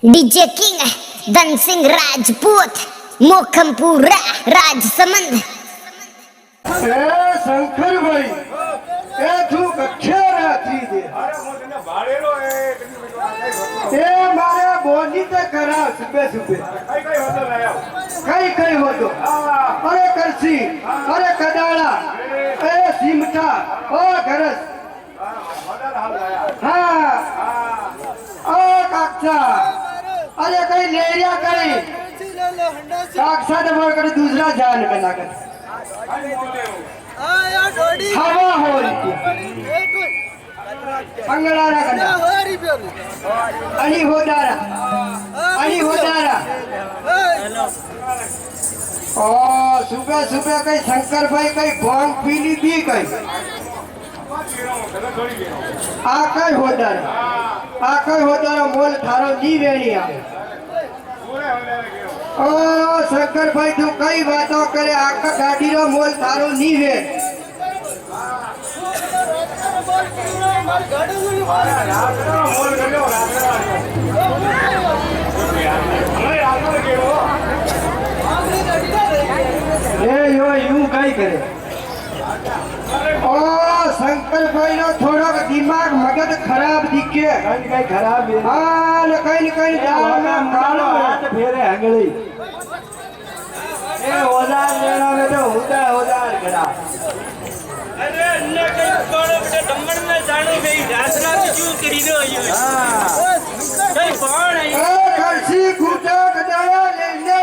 DJ king Dhan Singh Rajput Mokhampura Rajsamand Shankar भाई तू कच्छे राती दे मारे बोली ते करा सुबह सुबह कई होतो अरे करसी अरे कदाड़ा ए सिमटा ओ घरस हाँ ओ काक्षा अरे कई लेरिया कई काक्षा दबा कर दूसरा जान बना कर हवा हो रही अंगड़ारा करना अली होदारा ओ सुबह सुबह कई शंकर भाई कई भांग पीली थी कई आकई होदारा मोल थारो नी वेणिया ओ शंकर भाई तू कई बातों करे आका गाड़ी रो मोल थारो नी वे यो यूं कई करे ओ शंकर भाई नो थोड़ा दिमाग मगज खराब दिखे कहीं खराब है हाँ न कहीं दाल में कालो हाथ फेरे हंगली ए औजार लेना में तो औजार करा अरे अन्ना कई कोड़ो बेटे दमन में जानो गई रासना की क्यों करी नो यो हां कई कौन है ए खर्ची खूटा कदावा ले ले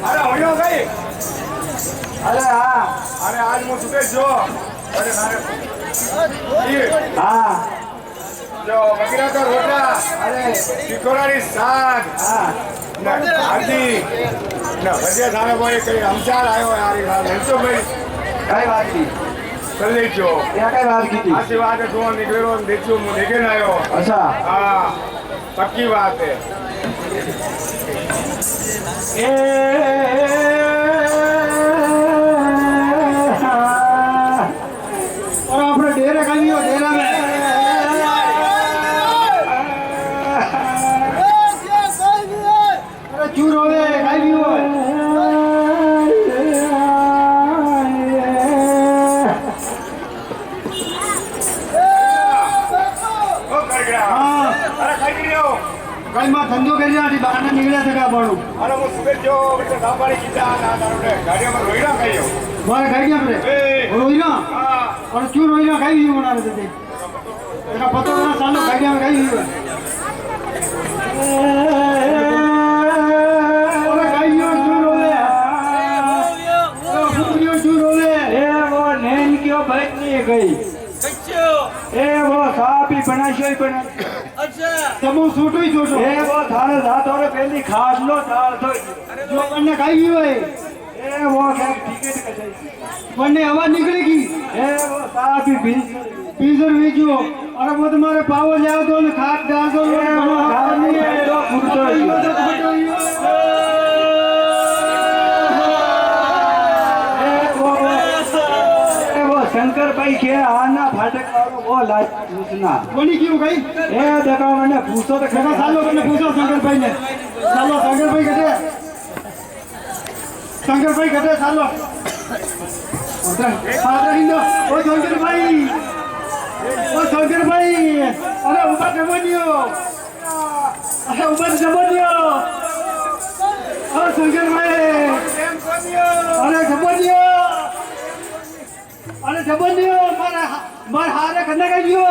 अरे होयो गई अरे हाँ अरे आज मुझ सुबह जो अरे ये हाँ जो बकरा का रोटा अरे टिकोरारी साग हाँ ना भाजी ना भजिया थाने बोले कई हमचार आयो यार ये हेंसो भाई कई बात की चल ले जो क्या कई बात की थी आसी बात है तो निकलो देखो मुझे के ना आयो अच्छा हाँ पक्की बात है और अपने डेरा खाई हो डेरा में अरे चूर हो गए खाई हो ओ कर गया अरे खाई के लियो कई मां धंधो कर जा बहाने निकले थे का बड़ो अरे वो सुबह जो बेटा दापाड़ी कीता ना ना गाड़ियों में रोइना खाइयो मारे खाई गया रे रोई ना हाँ और चूर रोई ना खाई ही बना रहे थे तेरा पता ना सालों खाई गया खाई ही अरे खाई हो चूर हो गया ओ चूर हो गए ए वो नैन क्यों बैठ नहीं गई कच्चो ए वो साहब ही बनाशो बना अच्छा तमो सूटो ही छोटो ए वो थारे जात और पहली खास लो थार तो जो बनने खाई भी होए ए वो क्या टिकट कटाई बनने आवाज निकलेगी ए वो साहब ही पीजर भेजो और वो तुम्हारे पाव जाओ तो खाट डाल दो खाट नहीं है तो फुटो शंकर भाई के आना फाटक वालो वो लाज पूछना कोनी क्यों गई ए देखो मैंने पूछो तो देखो सालो मैंने पूछो शंकर भाई ने सालो शंकर भाई कटे सालो फादर हिंदो ओ शंकर भाई अरे ऊपर जमनियो ओ शंकर भाई अरे जमनियो अरे जबनियो मार हारे करने का जियो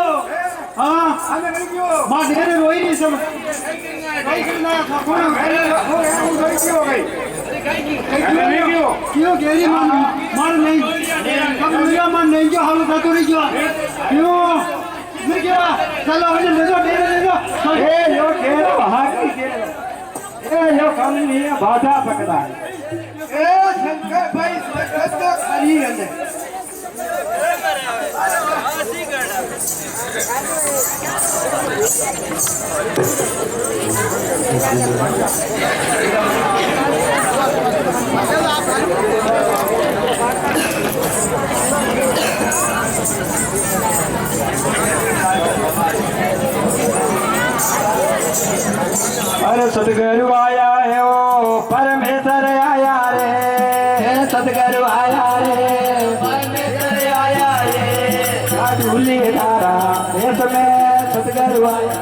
हां हमें कर जियो मार ढेरे रोई नहीं सब कई करना था कौन हो गई क्यों गेरी मार नहीं कब मेरा मन नहीं जो हाल का तो नहीं जो क्यों मैं क्या चलो हमें ले दो ए यो घेरो हाथ की ए यो काम नहीं है बाधा पकड़ा ए शंकर भाई सकत तो खरी है Thank you. सतगुरु आया है ओ परमेश्वर आया रे सतगुरु आया रे परमेश्वर आया रे ढूंढे तारा देश में सतगुरु आया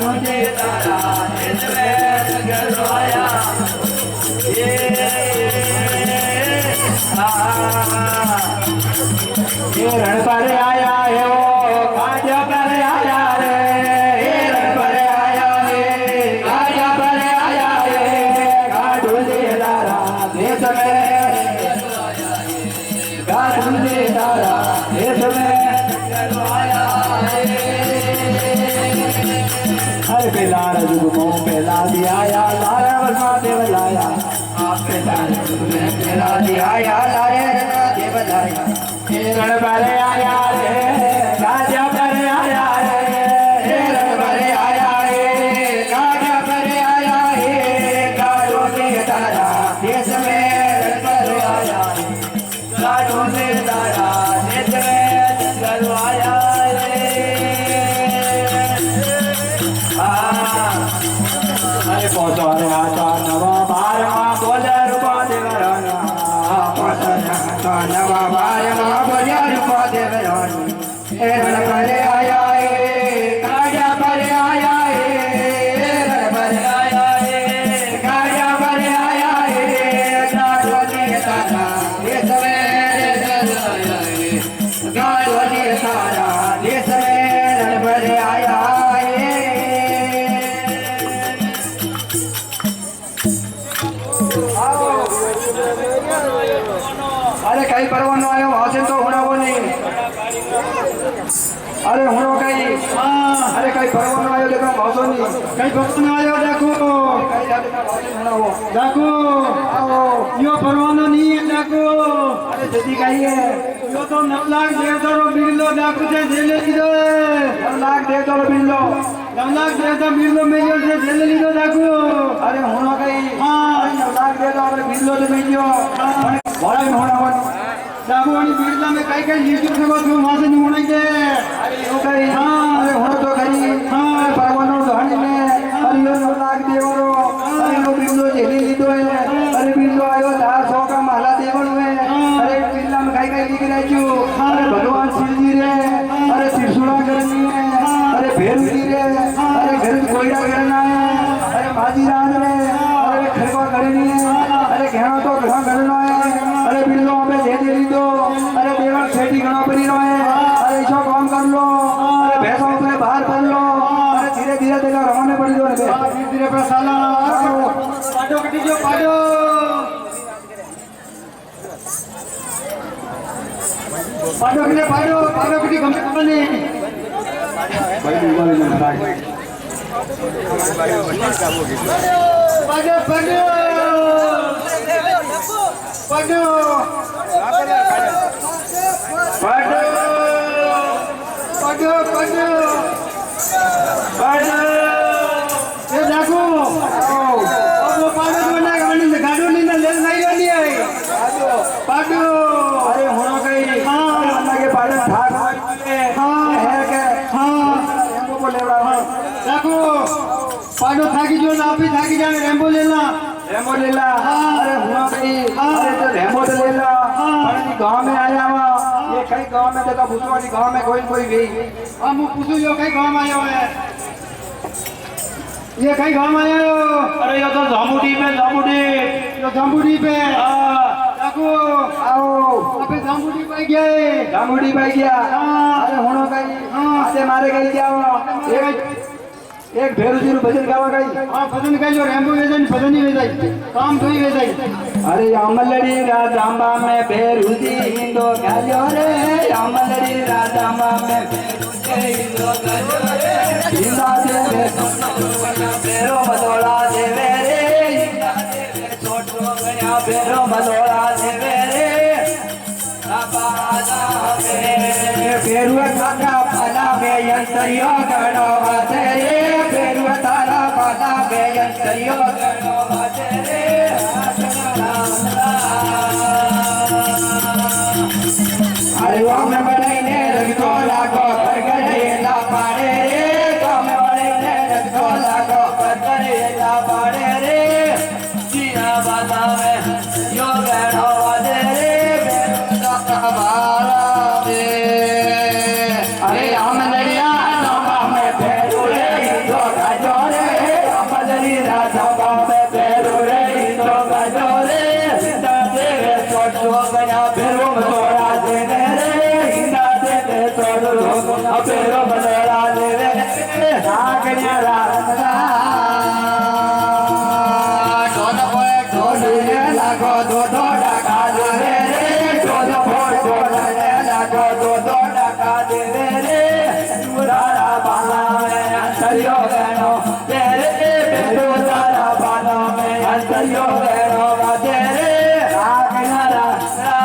ढूंढे तारा देश में सतगुरु आया ये रण पर आया है ओ काज पर आया रे रण पर आया है काज पर आया है ढूंढे तारा देश में ढूंढे तारा देश में हर बेलार जुग मोह पहला दिया लारा वर्मा देव लाया आप बेलार जुग में पहला दिया लारे देव लाया रण पर आया रे राजा पर आया रे रण पर आया रे राजा पर आया रे गाड़ो के तारा देश में रण पर आया गाड़ो के तारा देश में रण आया रे अरे पहुंचो रे आता नवा बारवा बोले रूपा देवराना पहुंचो रे आता नवा बारवा बोले रूपा देवरानी रण पर आया है काजा पर आया है रण पर आया है काजा पर आया है गाड़ो के तारा देश में रण आया है गाड़ो के तारा देश में रण पर आया है अरे कई परवानो आयो वहां तो होना नहीं अरे होनो कई अरे कई परवानो आयो देखो भाषो नहीं कई परवानो आयो देखो देखो आओ यो परवानो नहीं है देखो अरे जदी कही है यो तो 9 लाख दे दो बिल्लो देखो से जेले लीधो 9 लाख दे दो बिल्लो 9 लाख दे दो बिल्लो मेलियो से जेले लीधो देखो अरे होनो कई हां 9 लाख दे दो अपने बिल्लो से मेलियो बड़ा ही होना दागुवानी बिरला में कई कई लीजियो से वो वहां से नहीं होने के अरे यो कई हां अरे होनो तो कई हां परवानो धनी में अरे यो 9 लाख देवरो अरे यो बिल्लो जेले लीधो है अरे बिल्लो आयो 400 का माला देवरो है अरे बिरला में कई कई लिख राख्यो अरे भगवान शिव जी रे अरे त्रिशूला करनी है अरे भेरुजी रे अरे घर कोयड़ा करना है अरे बाजी राज रे अरे खरवा करनी है अरे घेणो तो घणो करना है अरे बिल्लो में दे दे लीधो अरे देवर खेती घणो पड़ी रो है अरे इसो काम कर लो अरे भैंसों पे बाहर कर लो अरे धीरे धीरे देखा रवाने पड़ी दो धीरे धीरे पे साला पाडो कटी जो पाडो पाडो कटी गम करने भाई दुबारा नहीं बताए पाडो पाडो पाडो पाडो पाडो पाडो पाडो ये देखो अब वो पाडो बना के बनी गाड़ो नहीं ना ले नहीं लेनी है पाडो अरे होना कहीं हां अल्लाह के पाडो ठाक हां है के हां रेम्बो को ले रहा हां देखो पाडो थाकी जो ना भी थाकी जाने रेम्बो लेना अरे हुआ कहीं अरे तो रेम्बो तो लेला अरे गांव में आया हुआ ये कई गांव में देखा भूसवाड़ी गांव में कोई गई हम पूछू जो कई गांव में आया है ये कई गांव में आया हो अरे ये तो जामुडी पे देखो आओ अबे जामुडी पे गया अरे होनो कई आते मारे गई क्या हुआ एक भेरुजी नु भजन गावा गई हां भजन गाई जो रेम्बो वेजाई भजन ही वेजाई काम थई वेजाई अरे अमलड़ी राजांबा में भेरुजी हिंदो गायो रे अमलड़ी राजांबा में भेरुजी हिंदो गायो रे हिंदा देवे भेरो बदोला देवे रे हिंदा देवे छोटो गया भेरो बदोला देवे रे बाबा भेरुआ काका फला बेयंतरियो गणो वाते रे भेरुआ तारा फला बेयंतरियो गणो वाते रे अरे वो में बनाइने रखो लागो कर गए ला पारे रे तो में बनाइने रखो लागो कर गए અપેરો બનેડા લેવે નાગણ્યા રામદા ઢોલ પોય ઢોલીએ લાગો દો ડાકા દેવે રે ઢોલ પોય ઢોલીએ લાગો દો ડાકા દેવે રે તારા બાલા મે અંતર્યો ગણો તેરે બેરો તારા બાલા મે અંતર્યો ગણો વાતે રે નાગણ્યા રામદા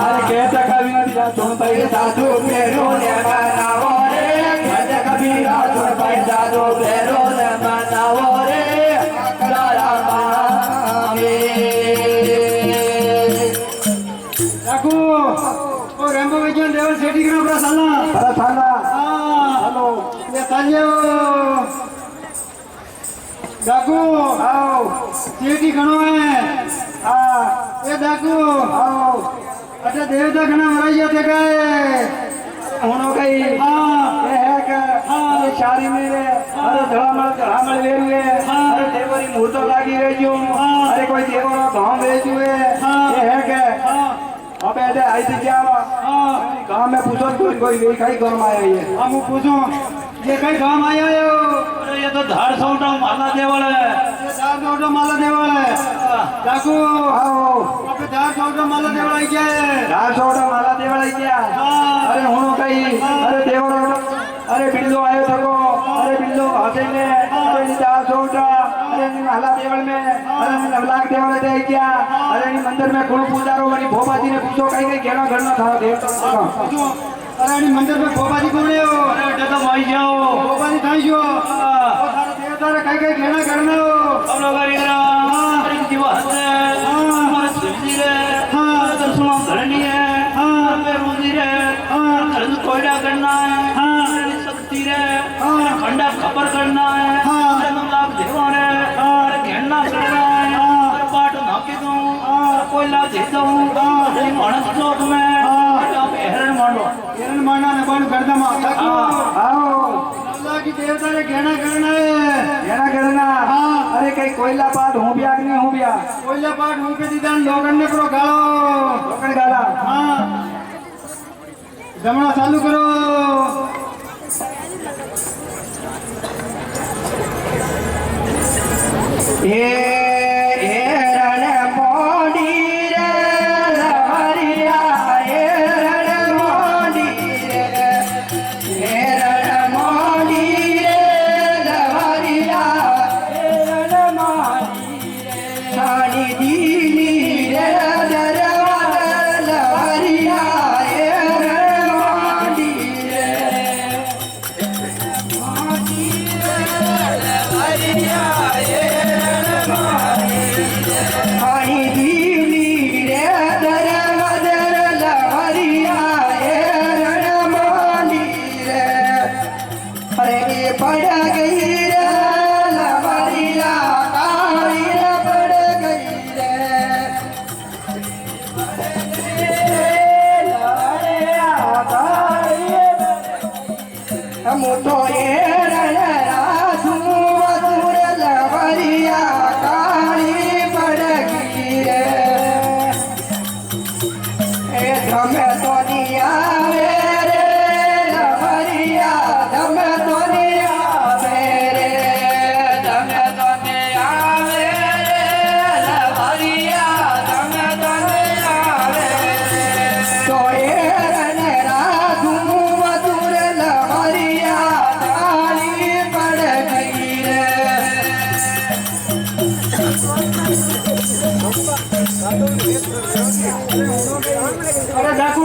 અરે કેતા કવિ નથી તું પૈસા તો બેરો ને બનાવો રે કેતા કબીરા તું પૈસા તો બેરો ને બનાવો રે તારા બામે રાખો ઓ રેમ્બો વિજન દેવલ સેટી ગ્રામ પર સાલા અરે સાલા હાલો લે તાલ્યો डाकू आओ सेठी घणो है हां ए डाकू आओ अच्छा देवता घणा मराइया थे गए होनो गई हां ए है का हां शादी में अरे धड़ामल वेरुए अरे देवरी मूर्तो लागी रेजो अरे कोई देवरो गांव वेजू है ए है के अबे दे आई थी क्या गांव में पूछो कोई वे कई गांव आया है हम पूछो ये कई गांव आया है अरे ये तो धार सौटा माला देवल है ये धार सौटा माला देवल है डाकू आओ अबे धार सौटा माला देवल आई क्या है धार सौटा माला देवल आई क्या अरे होनो कई अरे देवरो अरे बिल्लो आयो थको अरे बिल्लो हाथे में अरे धार सौटा अरे माला देवल में अरे नवलाख देवल दे क्या अरे मंदिर में गुरु पूजारो वाली भोपाजी ने पूछो कई कई घेरा घरना था देवता पूछो अरे मंदिर में भोपाजी कोण हो अरे बेटा तो भाई जाओ भोपाजी थाई जो सारा देवता रे कई कई घेरा घरना हो हम लोग अरे जीवा है हमारे शिवजी रे हमारे दर्शन करनी है हमें रोजी रे हमें कोयला करना है हमें शक्ति रे हमें खंडा खबर करना है हमें लाभ देवा रे हमें घेरना करना है हमें पाट नाके दूं कोयला दे दूं मानस चौक में आप हेरण मानो हेरण मारना ने बंद कर दमा आओ अल्लाह की देवता रे घेरा करना है घेरा करना हां अरे कई कोयला पाट हूं भी आग नहीं हूं भी कोयला पाट हूं के दीदान लोगन ने करो गालो लोगन गाला हां जमना चालू करो ए रण मोडी रे लहरिया ए रण मोडी रे रण मोडी रे लहरिया ए रण मोडी रे सानी दीनी रे दरवाजा लहरिया ए रण मोडी रे मोडी रे लहरिया पानी दीनी रे दरवादर लहरिया ए रण मोडी रे अरे पड़ गई रे लहरिया काली रे पड़ गई रे लहरिया काली हम तो ये रण राधू मधुर लहरिया काली पड़ गई रे ए धम तो दिया रे लहरिया धम तो दिया रे धम तो दिया रे लहरिया धम तो दिया रे तो ये रण राधू मधुर लहरिया काली पड़ गई रे अरे डाकू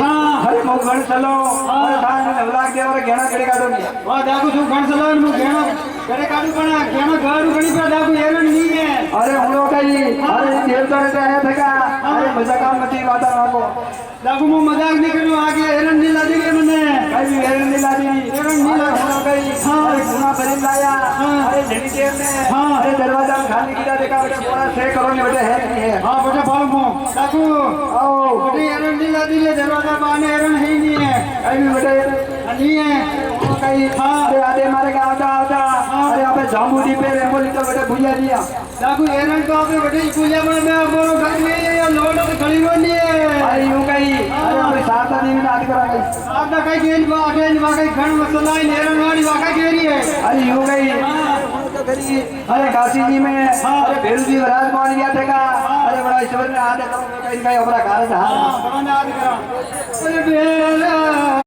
हाँ अरे मो गण चलो अरे थाने नवलाख देवर घेणा करे काढो नी वा डाकू तू गण चलो मो घेणा करे काढू पण घेणा गाडू गणी पर डाकू एरण नी है अरे हम लोग कई अरे देवता रे आया थका अरे मजा काम मती वाता राखो डाकू मो मजाक नहीं करू आगे एरण नी लादी के मने कई भी एरण नी लादी एरण नी ला हम लोग कई अरे गुना भरी लाया अरे जड़ी देव ने अरे दरवाजा में खाली गिरा देखा बेटा पूरा 6 करोड़ में बेटा है नहीं है हां बेटा बोल मो डाकू आओ बेटे एरण नी लादी ले दरवाजा बाने एरण है नहीं है कई भी बेटा नहीं है वो कहीं अरे आधे मारे का आता अरे आपे जामुडी पे रेमोली तो बेटे भुजिया दिया लागू एरन तो आपे बेटे भुजिया में मैं बोलो घर में ये लोड तो खड़ी रोनी है अरे यूं कहीं अरे आपे साता नहीं ना आदि करा गई आपना कहीं गेल बा कहीं घण मसला है एरन वाली वाका केरी है अरे यूं कहीं अरे काशी जी में अरे भेलू जी विराजमान किया थे का अरे बड़ा ईश्वर ने आदे करो कहीं अपना कार्य था अरे बेला